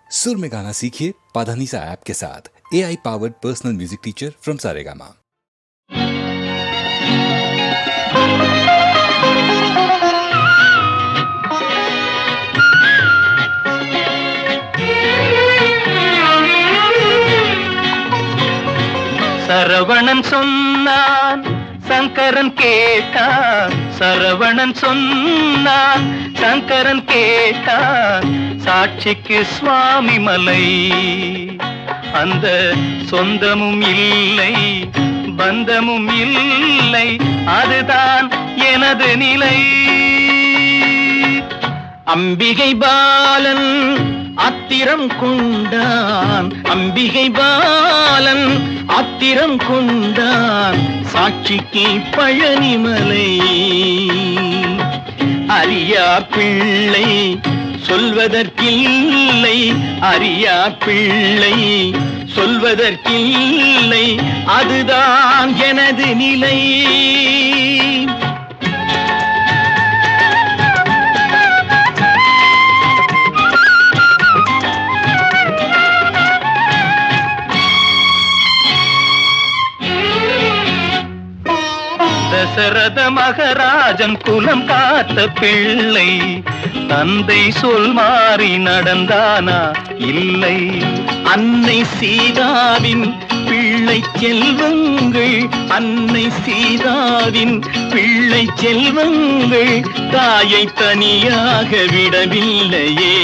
सुर में गाना सीखिए पाधानीसा ऐप के साथ। AI powered personal music teacher from Saregama. Saravanan சொன்னான் சங்கரன் கேட்டான், சரவணன் சொன்னான் சங்கரன் கேட்டான், சாட்சிக்கு சுவாமி மலை. அந்த சொந்தமும் இல்லை பந்தமும் இல்லை, அதுதான் எனது நிலை. அம்பிகை பாலன் ஆத்திரம் கொண்டான், அம்பிகை பாலன் ஆத்திரம் கொண்டான், சாட்சிக்கு பழனிமலை. அறியா பிள்ளை சொல்வதற்கில்லை, அறியா பிள்ளை சொல்வதற்கில்லை, அதுதான் எனது நிலை. தசரத மகராஜன் குலம் காத்த பிள்ளை, தந்தை சொல் மாறி நடந்தானா இல்லை. அன்னை சீதாவின் பிள்ளை செல்வங்கள், அன்னை சீதாவின் பிள்ளை செல்வங்கள், தாயை தனியாக விடவில்லையே,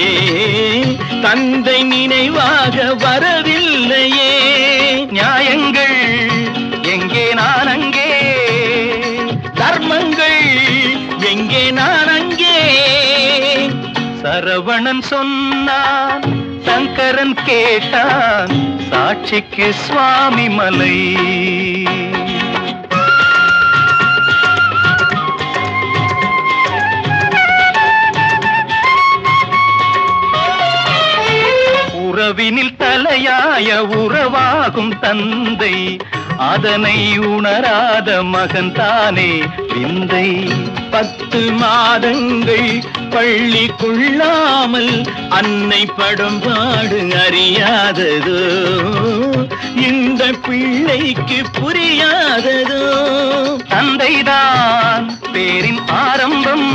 தந்தை நினைவாக வரவில்லையே. நியாயங்கள் எங்கே நான் அங்கே, தர்மங்கள் எங்கே நான் அங்கே. சரவணன் சொன்னான் சங்கரன் கேட்டான், சாட்சிக்கு சுவாமி மலை. உறவினில் தலையாய உறவாகும் தந்தை, அதனை உணராத மகன் தானே விந்தை. 10 மாதங்கள் பள்ளி கொள்ளாமல் அன்னை படும்பாடு அறியாததோ, இந்த பிள்ளைக்கு புரியாததோ. தந்தைதான் பேரின் ஆரம்பம்,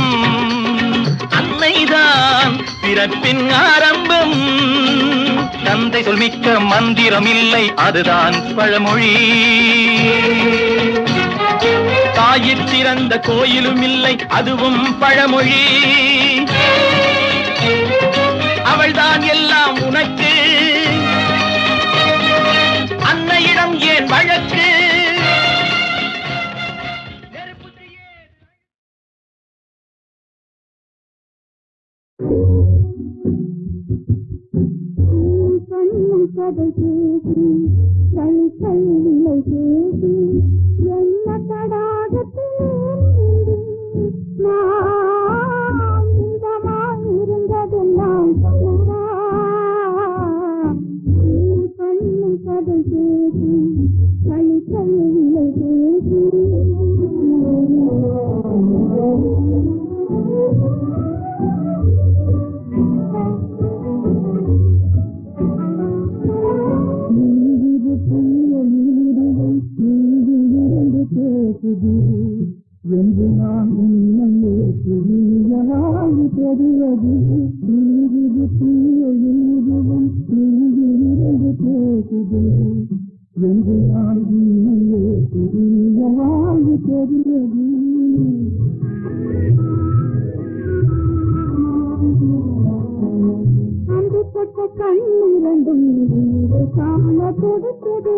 அன்னைதான் பிறப்பின் ஆரம்பம். தந்தை சொல்மிக்க மந்திரம் இல்லை, அதுதான் பழமொழி. தாயிற் சிறந்த கோயிலும் இல்லை, அதுவும் பழமொழி. அவள்தான் எல்லாம் உனக்கு, அன்னையிடம் ஏன் வழக்கு. கதை கேட்டு கை கையிலை கேட்டு என்ன தடாகத்தில் நான் இருந்ததெல்லாம் சொல்லுவா. கண்ணும் கதை கேட்டு கை கையிலை கேட்டு என்று நான் உண்மையே புரியாய் தெரிவது. எழுதுவும் பேசுது என்று நான் உண்மையே புரியாய் தெரிவது. அன்று பட்ட கண்ணிரண்டும் காண கொடுத்தது,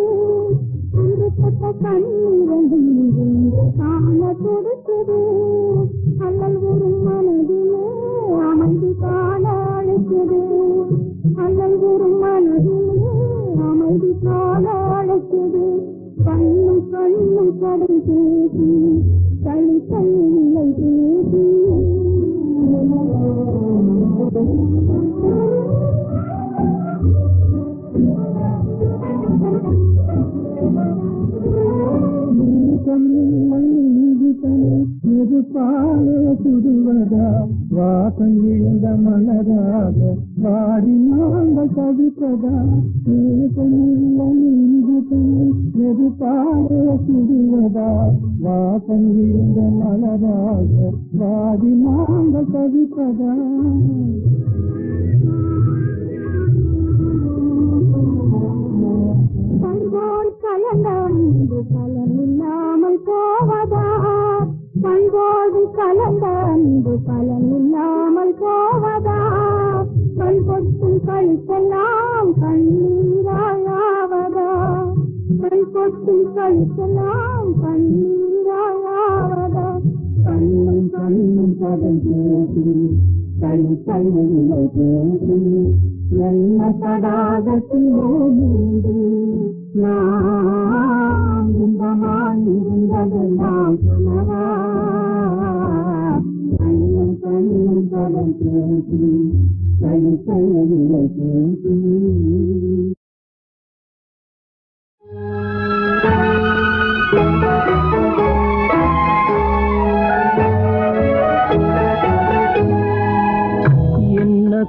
அன்று பட்ட கண்ணிரண்டும் காண கொடுத்தது. அல்லல் ஒரு மனதிலே அமைதி காண அழைத்தது, அல்லல் ஒரு மனதிலே அமைதி காண அழைத்தது. கண்ணும் கண்ணும் கடை பேசி களி கையில்லை பேசி பாலே சுடுவதா வாசம் இழந்த மலராக வாடி நாங்கள் கவிப்பதா நெருப்பாரே சுடுவதா வாசம் இருந்த மலராக வாதி நாங்க கவிப்பதா பண்போல் கலந்த அன்பு பலனில்லாமல் போவதா பண்போடு கலந்த அன்பு பலனில்லாமல் போவதா கண் கொட்டும் கழித்தெல்லாம் கண்ணீராயாவதா கண் கொட்டும் கழித்தெல்லாம் கண்ணீராயாவதா கண்ணும் கண்ணும் பதம் பேசி கை கைவில்லை பேசி என்ன தடாகத்திலே நீண்டு நான் இன்பமாய் இருந்ததெல்லாம் சொன்னவா கண்ணும் கண்ணும் பதம் பேசி கை கைவில்லை பேசி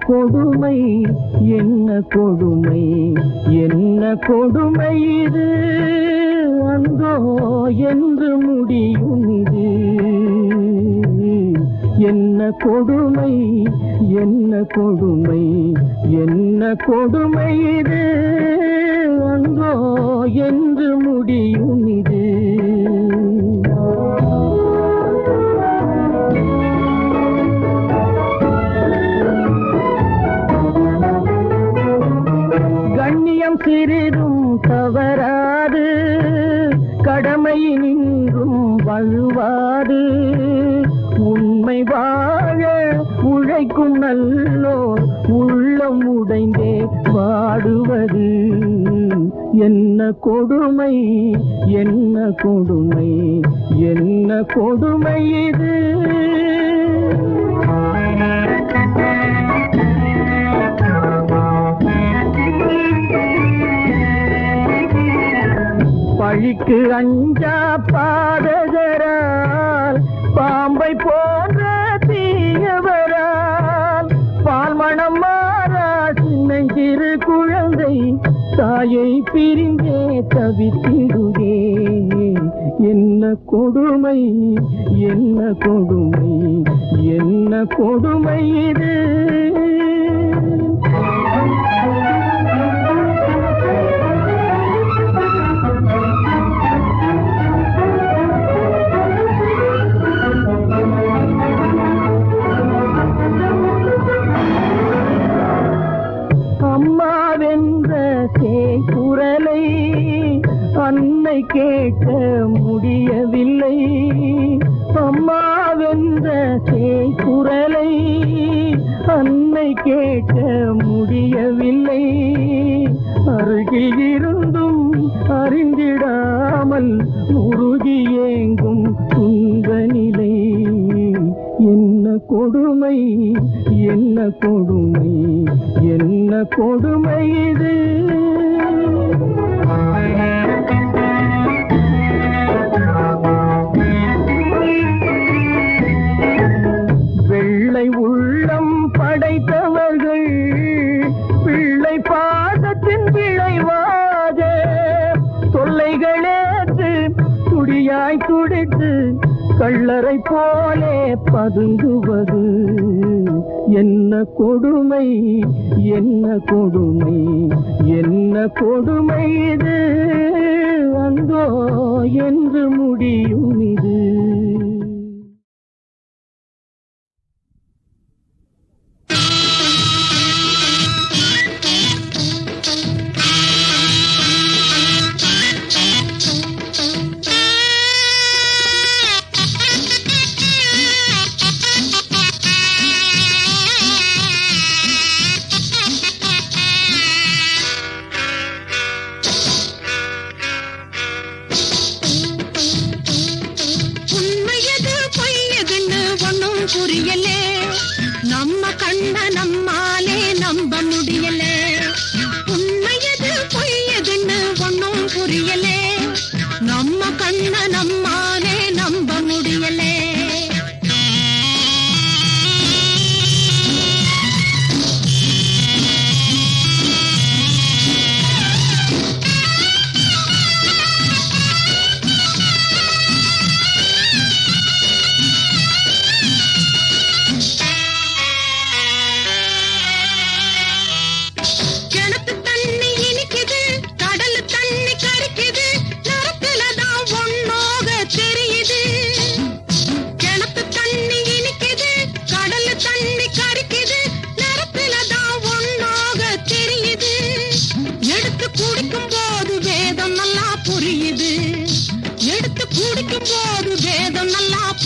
கொடுமை என்ன கொடுமை என்ன கொடுமை இது அந்தோ என்று முடியும் இது என்ன கொடுமை என்ன கொடுமை என்ன கொடுமை இது அந்தோ என்று முடியும் இது சிறிதும் தவறாது கடமையினின்றும் வழுவாது உண்மை வாழ உழைக்கும் நல்லோர் உள்ளம் உடைந்தே வாடுவது என்ன கொடுமை என்ன கொடுமை என்ன கொடுமை இது பழிக்கு அஞ்சா பாதகரால் பாம்பை போன்ற தீயவரால் பால்மணம் மாறா சின்னஞ்சிறு குழந்தை தாயை பிரிந்தே தவித்திடுகே என்ன கொடுமை என்ன கொடுமை என்ன கொடுமை இது குரலை அன்னை கேட்க முடியவில்லை அம்மாவென்ற குரலை அன்னை கேட்க முடியவில்லை அருகில் இருந்தும் அறிந்திடாமல் உருகி ஏங்கும் துன்ப நிலை என்ன கொடுமை என்ன கொடுமை என்ன கொடுமை இது வெள்ளை உள்ளம் படைத்தவர்கள் பிள்ளை பாதத்தின் விளைவாக தொல்லைகளேற்று துடியாய் துடித்து கள்ளரை போலே பதுங்குவது என்ன கொடுமை என்ன கொடுமை என்ன கொடுமை இது அந்தோ என்று முடியும் இது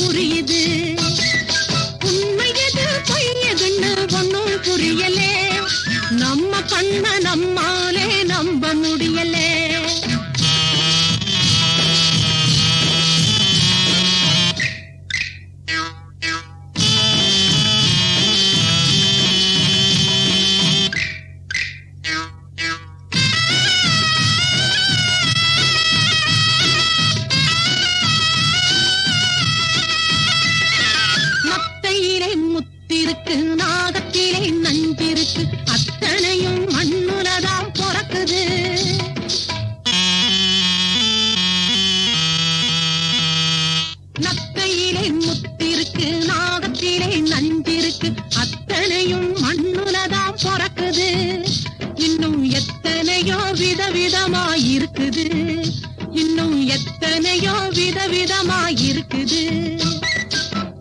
புரியுது. உண்மை எது பொய் எதுன்னு ஒன்னும் புரியலே. நம்ம கண்ண நம்மாலே நம்ப முடியலே. மத்தையிலே முத்திருக்கு, நாகத்திலே நஞ்சிருக்கு, அத்தனையும் மண்ணுலதான் பிறக்குது. நத்தையிலே முத்திருக்கு, நாகத்திலே நஞ்சிருக்கு, அத்தனையும் மண்ணுலதான் பிறக்குது. இன்னும் எத்தனையோ விதவிதமாயிருக்குது. இன்னும் எத்தனையோ விதவிதமாயிருக்குது.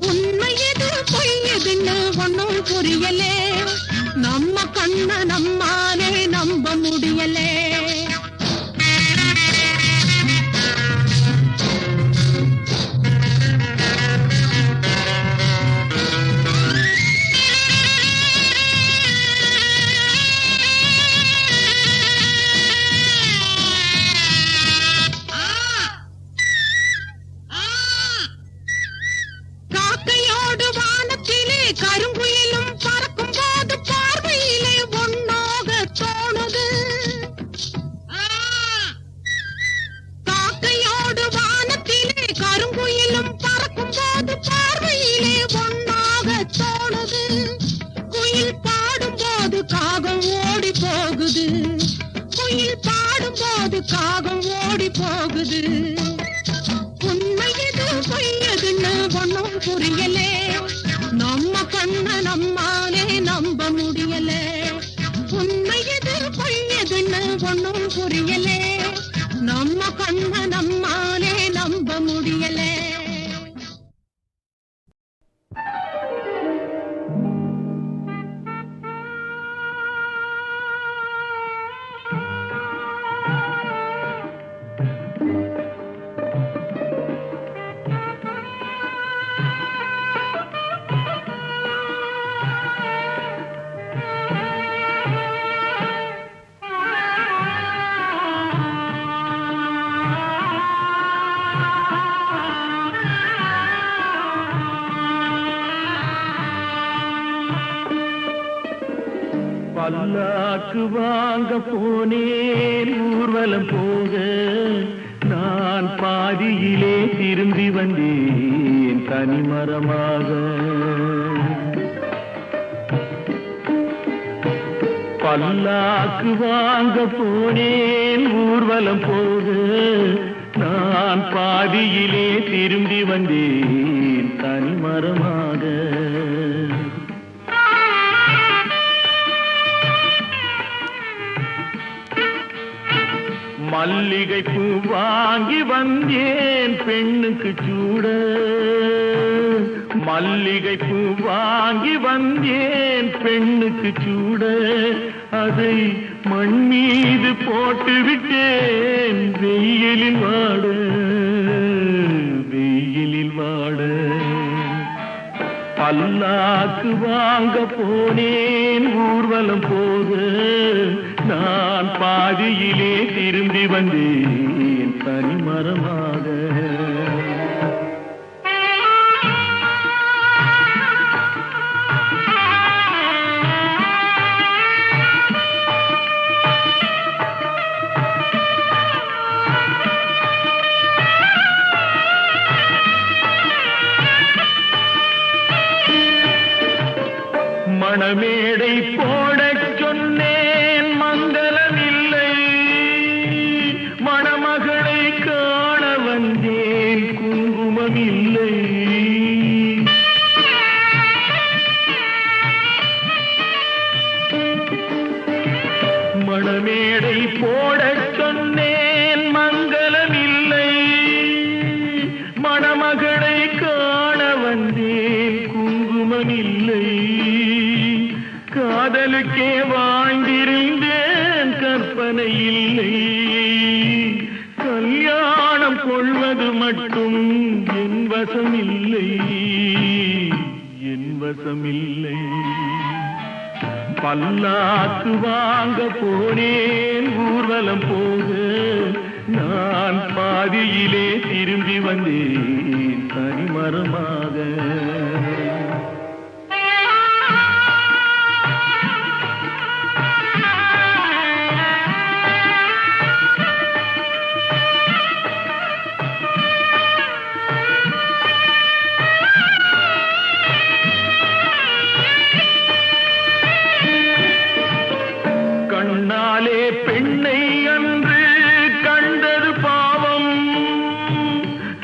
உண்மை எது பொய் எதுன்னு ஒன்னும் புரியலே. நம்ம கண்ண நம்மாலே நம்ப முடியலே. காக்கையோடு வானத்திலே கருங்குயிலும் பறக்கும் போது பார்வையிலே ஒன்னாக தோணுது. காக்கையோடு வானத்திலே கருங்குயிலும் பறக்கும் போது பார்வையிலே ஒன்னாக தோணுது. குயில் பாடும் போது காகம் ஓடி போகுது. குயில் பாடும் போது காகம் ஓடி போகுது. உண்மை எது பொய் எதுன்னு ஒன்னும் புரியலே. நம்ம கண்ண நம்மாலே நம்ப முடியலே. உண்மை எது பொய் எதுன்னு ஒன்னும் புரியலே. நம்ம கண்ண நம்மாலே நம்ப முடியலே. பல்லாக்கு வாங்க போனேன் ஊர்வலம் போக, நான் பாதியிலே திரும்பி வந்தேன் தனிமரமாக. பல்லாக்கு வாங்க போனேன் ஊர்வலம் போக, நான் பாதியிலே திரும்பி வந்தேன் தனிமரமாக. மல்லிகை பூ வாங்கி வந்தேன் பெண்ணுக்கு சூட. மல்லிகை பூ வாங்கி வந்தேன் பெண்ணுக்கு சூட. அதை மண் மீது போட்டு விட்டேன் வெயிலில் வாட. வெயிலில் வாட. பல்லாக்கு வாங்க போனேன் ஊர்வலம் போக, நான் பாதியிலே திரும்பி வந்தேன் தனிமரமாக. மணமேடை போடச் சொன்னேன் மங்களமில்லை. மணமகளை காண வந்தேன் குங்குமமில்லை. மணமேடை போடச் சொன்னேன் மங்களமில்லை. மணமகளை காண வந்தேன் குங்குமமில்லை. காதலுக்கே வாழ்ந்திருந்தேன் கற்பனை இல்லை. கல்யாணம் கொள்வது மட்டும் என் வசமில்லை. பல்லாக்கு வாங்க போனேன் ஊர்வலம் போக நான் பாதியிலே திரும்பி வந்தேன் தனிமரமாக. கண்ணாலே பெண்ணை அன்று கண்டது பாவம்,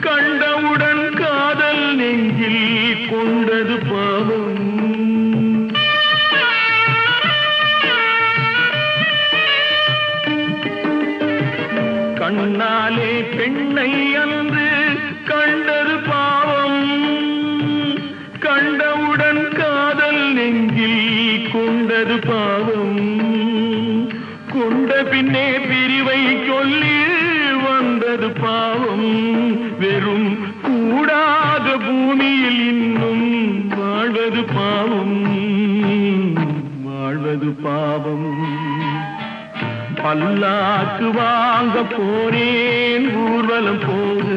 கண்டவுடன் காதல் நெஞ்சில் கொண்டது பாவம். கண்ணாலே பெண்ணை அன்று கண்டது பாவம், கண்டவுடன் காதல் நெஞ்சில் கொண்டது பாவம். கொண்ட பின்னே பிரிவை சொல்லி வந்தது பாவம். வெறும் கூடாத பூமியில் இன்னும் வாழ்வது பாவம், வாழ்வது பாவம். பல்லாக்கு வாங்க போனேன் ஊர்வலம் போக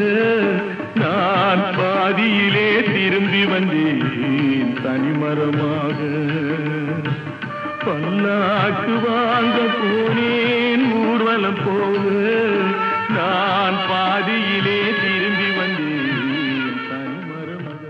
நான் பாதியிலே திரும்பி வந்தேன் தனிமரமாக. பல்லாக்கு வாங்க போனேன் ஊர்வலம் போக நான் பாதியிலே திரும்பி வந்தேன் தனிமரமாக.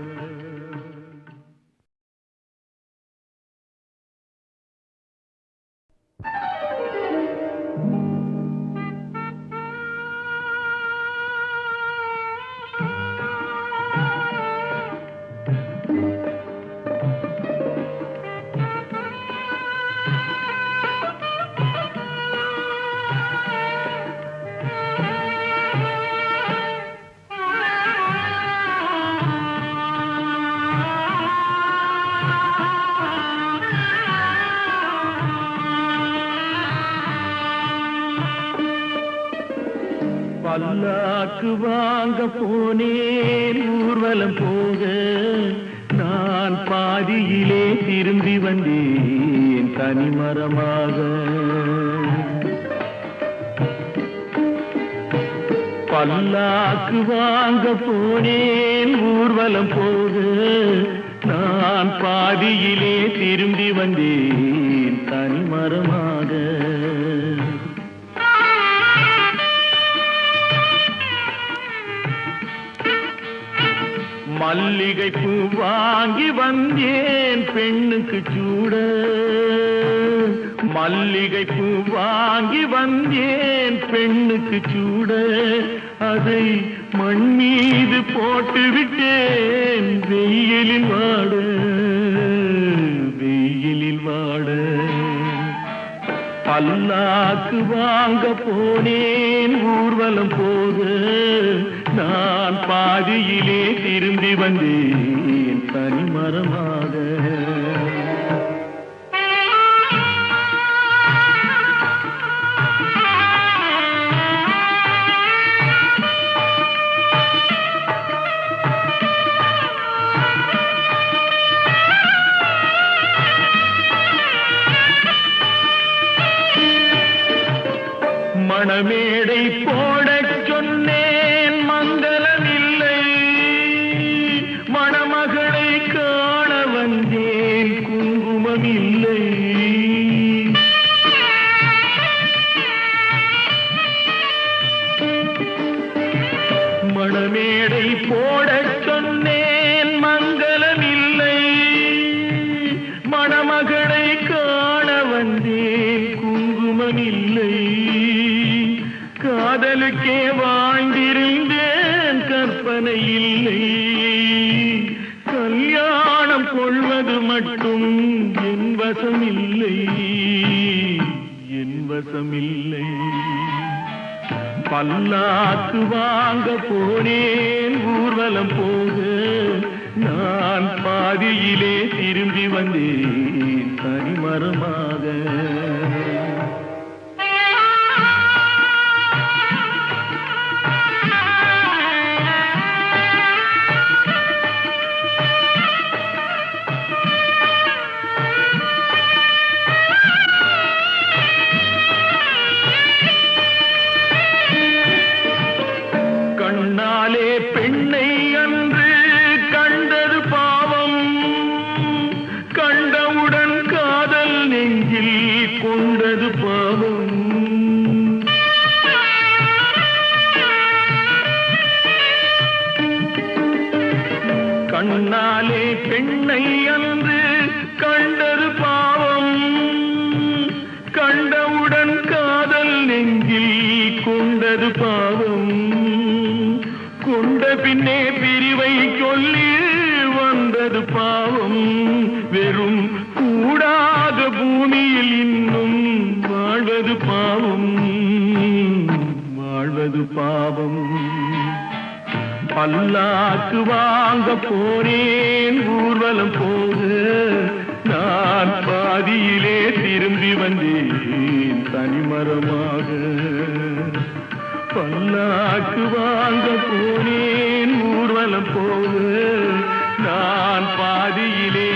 பல்லாக்கு வாங்க போனேன் ஊர்வலம் போக நான் பாதியிலே திரும்பி வந்தேன் தனிமரமாக. பல்லாக்கு வாங்க போனேன் ஊர்வலம் போக நான் பாதியிலே திரும்பி வந்தேன் தனிமரமாக. மல்லிகை பூ வாங்கி வந்தேன் பெண்ணுக்கு சூட, மல்லிகை பூ வாங்கி வந்தேன் பெண்ணுக்கு சூட. அதை மண் மீது போட்டு விட்டேன் வெயிலில் வாட, வெயிலில் வாட. பல்லாக்கு வாங்க போனேன் ஊர்வலம் போக நான் பாதியிலே திரும்பி வந்தேன் தனிமரமாக. மணமேடை போடச் சொன்னேன் மங்களமில்லை, மணமகளை காண வந்தேன் குங்குமமில்லை. மணமேடை போடச் சொன்னேன் மங்களமில்லை, மணமகளை காண வந்தேன் குங்குமமில்லை. காதலுக்கே வாழ்ந்திருந்தேன் கற்பனை இல்லை, கல்யாணம் கொள்வது மட்டும் என் வசமில்லை, என் வசமில்லை. பல்லாக்கு வாங்க போனேன் ஊர்வலம் போக நான் பாதியிலே திரும்பி வந்தேன் தனிமரமாக. உன்னை அன்று கண்டது பாவம், கண்டவுடன் காதல் நெஞ்சில் கொண்டது பாவம், கொண்ட பின்னே பிரிவை சொல்லி வந்தது பாவம், வெறும் கூடாத பூமியில் இன்னும் வாழ்வது பாவம், வாழ்வது பாவம். பல்லாக்கு வாங்க போனேன் ஊர்வலம் போக, நான் பாதியிலே திரும்பி வந்தேன் தனிமரமாக. பல்லாக்கு வாங்க போனேன் ஊர்வலம் போக, நான் பாதியிலே